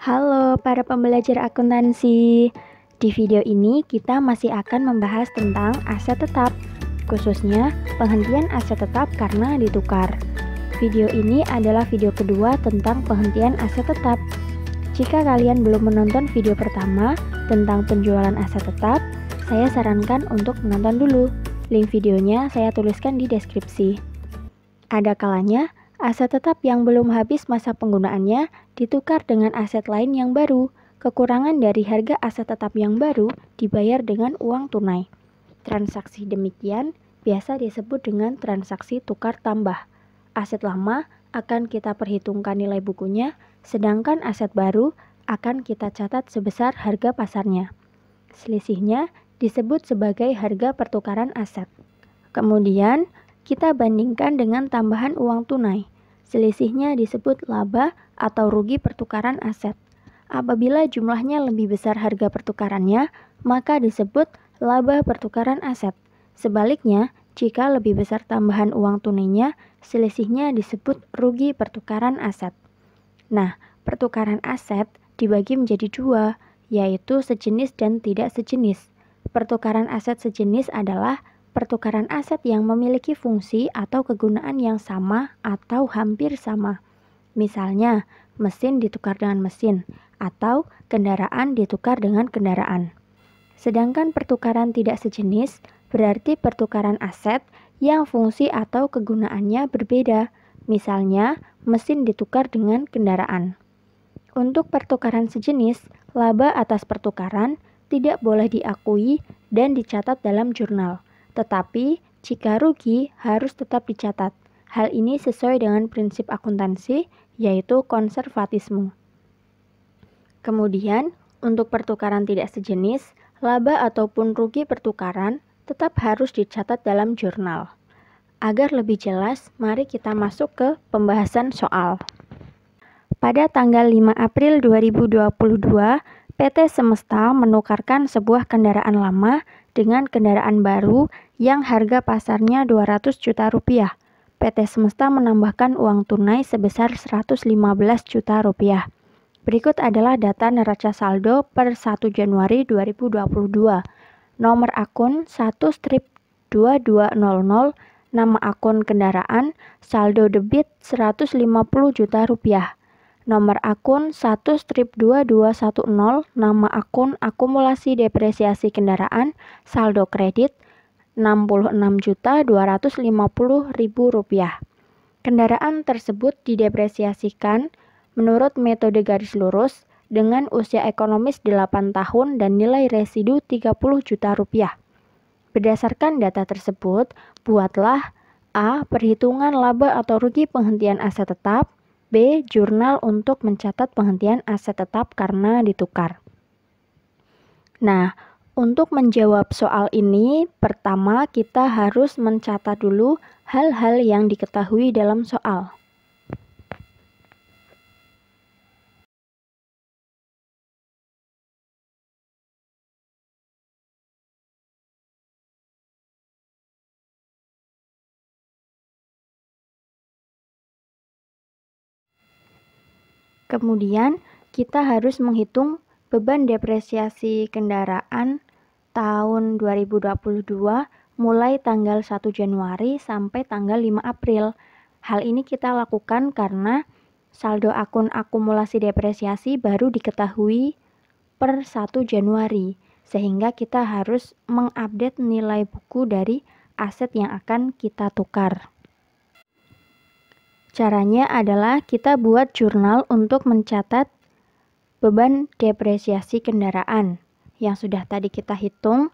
Halo para pembelajar akuntansi. Di video ini kita masih akan membahas tentang aset tetap, khususnya penghentian aset tetap karena ditukar. Video ini adalah video kedua tentang penghentian aset tetap. Jika kalian belum menonton video pertama tentang penjualan aset tetap, saya sarankan untuk menonton dulu. Link videonya saya tuliskan di deskripsi. Ada kalanya aset tetap yang belum habis masa penggunaannya ditukar dengan aset lain yang baru. Kekurangan dari harga aset tetap yang baru dibayar dengan uang tunai. Transaksi demikian biasa disebut dengan transaksi tukar tambah. Aset lama akan kita perhitungkan nilai bukunya, sedangkan aset baru akan kita catat sebesar harga pasarnya. Selisihnya disebut sebagai harga pertukaran aset. Kemudian, kita bandingkan dengan tambahan uang tunai. Selisihnya disebut laba atau rugi pertukaran aset. Apabila jumlahnya lebih besar harga pertukarannya, maka disebut laba pertukaran aset. Sebaliknya, jika lebih besar tambahan uang tunainya, selisihnya disebut rugi pertukaran aset. Nah, pertukaran aset dibagi menjadi dua, yaitu sejenis dan tidak sejenis. Pertukaran aset sejenis adalah pertukaran aset yang memiliki fungsi atau kegunaan yang sama atau hampir sama. Misalnya, mesin ditukar dengan mesin atau kendaraan ditukar dengan kendaraan. Sedangkan pertukaran tidak sejenis berarti pertukaran aset yang fungsi atau kegunaannya berbeda. Misalnya, mesin ditukar dengan kendaraan. Untuk pertukaran sejenis, laba atas pertukaran tidak boleh diakui dan dicatat dalam jurnal. Tetapi, jika rugi harus tetap dicatat. Hal ini sesuai dengan prinsip akuntansi, yaitu konservatisme. Kemudian, untuk pertukaran tidak sejenis, laba ataupun rugi pertukaran tetap harus dicatat dalam jurnal. Agar lebih jelas, mari kita masuk ke pembahasan soal. Pada tanggal 5 April 2022, PT Semesta menukarkan sebuah kendaraan lama dengan kendaraan baru yang harga pasarnya 200 juta rupiah. PT Semesta menambahkan uang tunai sebesar 115 juta rupiah. Berikut adalah data neraca saldo per 1 Januari 2022. Nomor akun 1/2200, nama akun kendaraan, saldo debit 150 juta rupiah. Nomor akun 1/2210, nama akun akumulasi depresiasi kendaraan, saldo kredit 66.250.000 rupiah. Kendaraan tersebut didepresiasikan menurut metode garis lurus dengan usia ekonomis 8 tahun dan nilai residu 30 juta rupiah. Berdasarkan data tersebut, buatlah A. Perhitungan laba atau rugi penghentian aset tetap, B. Jurnal untuk mencatat penghentian aset tetap karena ditukar. Nah, untuk menjawab soal ini, pertama kita harus mencatat dulu hal-hal yang diketahui dalam soal. Kemudian, kita harus menghitung beban depresiasi kendaraan tahun 2022 mulai tanggal 1 Januari sampai tanggal 5 April. Hal ini kita lakukan karena saldo akun akumulasi depresiasi baru diketahui per 1 Januari, sehingga kita harus mengupdate nilai buku dari aset yang akan kita tukar. Caranya adalah kita buat jurnal untuk mencatat beban depresiasi kendaraan yang sudah tadi kita hitung.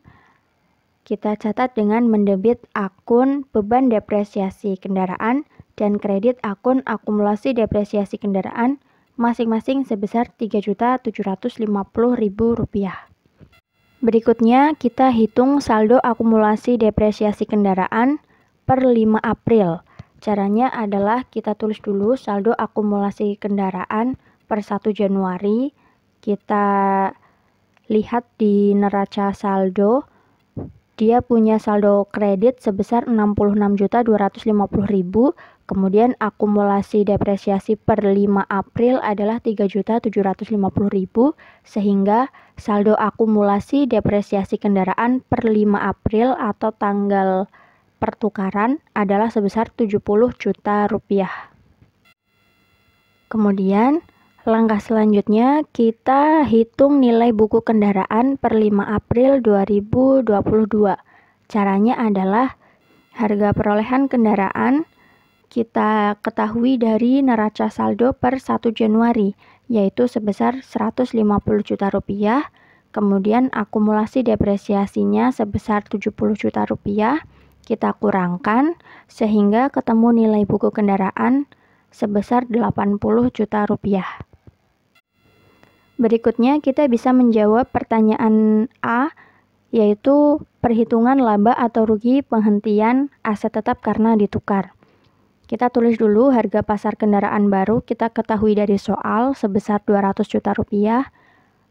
Kita catat dengan mendebit akun beban depresiasi kendaraan dan kredit akun akumulasi depresiasi kendaraan masing-masing sebesar Rp3.750.000. Berikutnya kita hitung saldo akumulasi depresiasi kendaraan per 5 April. Caranya adalah kita tulis dulu saldo akumulasi kendaraan per 1 Januari. Kita lihat di neraca saldo, dia punya saldo kredit sebesar Rp66.250.000, Kemudian akumulasi depresiasi per 5 April adalah 3.750.000, sehingga saldo akumulasi depresiasi kendaraan per 5 April atau tanggal pertukaran adalah sebesar 70 juta rupiah. Kemudian langkah selanjutnya kita hitung nilai buku kendaraan per 5 April 2022. Caranya adalah harga perolehan kendaraan kita ketahui dari neraca saldo per 1 Januari, yaitu sebesar 150 juta rupiah, kemudian akumulasi depresiasinya sebesar 70 juta rupiah, kita kurangkan sehingga ketemu nilai buku kendaraan sebesar 80 juta rupiah. Berikutnya kita bisa menjawab pertanyaan A, yaitu perhitungan laba atau rugi penghentian aset tetap karena ditukar. Kita tulis dulu harga pasar kendaraan baru, kita ketahui dari soal sebesar 200 juta rupiah,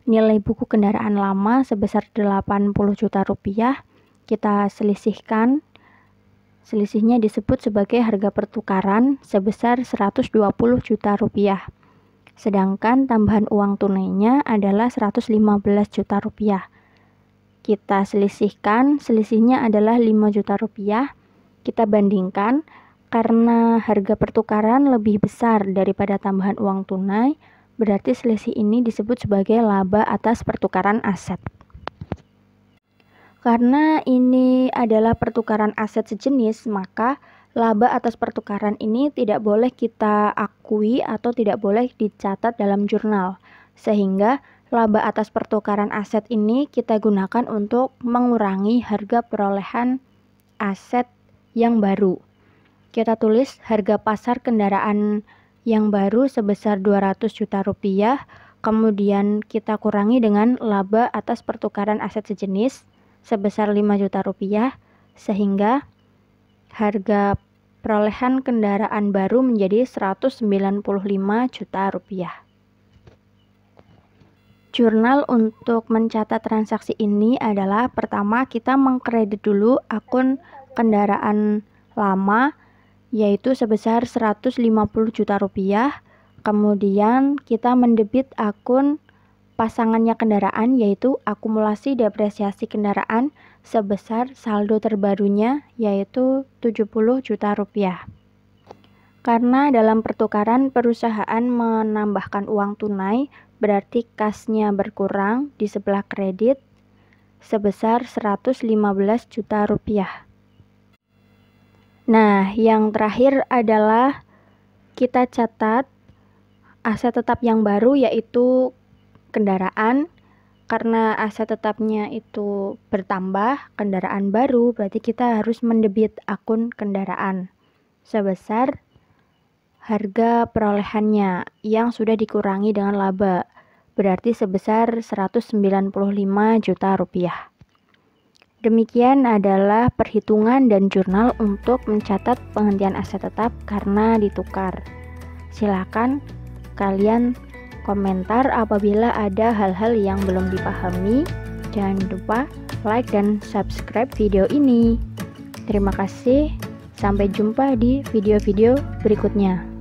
nilai buku kendaraan lama sebesar 80 juta rupiah, kita selisihkan, selisihnya disebut sebagai harga pertukaran sebesar 120 juta rupiah. Sedangkan tambahan uang tunainya adalah 115 juta rupiah. Kita selisihkan, selisihnya adalah 5 juta rupiah, kita bandingkan. Karena harga pertukaran lebih besar daripada tambahan uang tunai, berarti selisih ini disebut sebagai laba atas pertukaran aset. Karena ini adalah pertukaran aset sejenis, maka laba atas pertukaran ini tidak boleh kita akui atau tidak boleh dicatat dalam jurnal. Sehingga laba atas pertukaran aset ini kita gunakan untuk mengurangi harga perolehan aset yang baru. Kita tulis harga pasar kendaraan yang baru sebesar 200 juta rupiah, kemudian kita kurangi dengan laba atas pertukaran aset sejenis sebesar 5 juta rupiah, sehingga harga perolehan kendaraan baru menjadi 195 juta rupiah. Jurnal untuk mencatat transaksi ini adalah pertama kita mengkredit dulu akun kendaraan lama, yaitu sebesar 150 juta rupiah. Kemudian kita mendebit akun pasangannya kendaraan, yaitu akumulasi depresiasi kendaraan sebesar saldo terbarunya, yaitu 70 juta rupiah. Karena dalam pertukaran perusahaan menambahkan uang tunai, berarti kasnya berkurang di sebelah kredit sebesar 115 juta rupiah. Nah, yang terakhir adalah kita catat aset tetap yang baru, yaitu kendaraan. Karena aset tetapnya itu bertambah, kendaraan baru, berarti kita harus mendebit akun kendaraan sebesar harga perolehannya yang sudah dikurangi dengan laba, berarti sebesar 195 juta rupiah. Demikian adalah perhitungan dan jurnal untuk mencatat penghentian aset tetap karena ditukar. Silakan kalian komentar apabila ada hal-hal yang belum dipahami. Jangan lupa like dan subscribe video ini. Terima kasih, sampai jumpa di video-video berikutnya.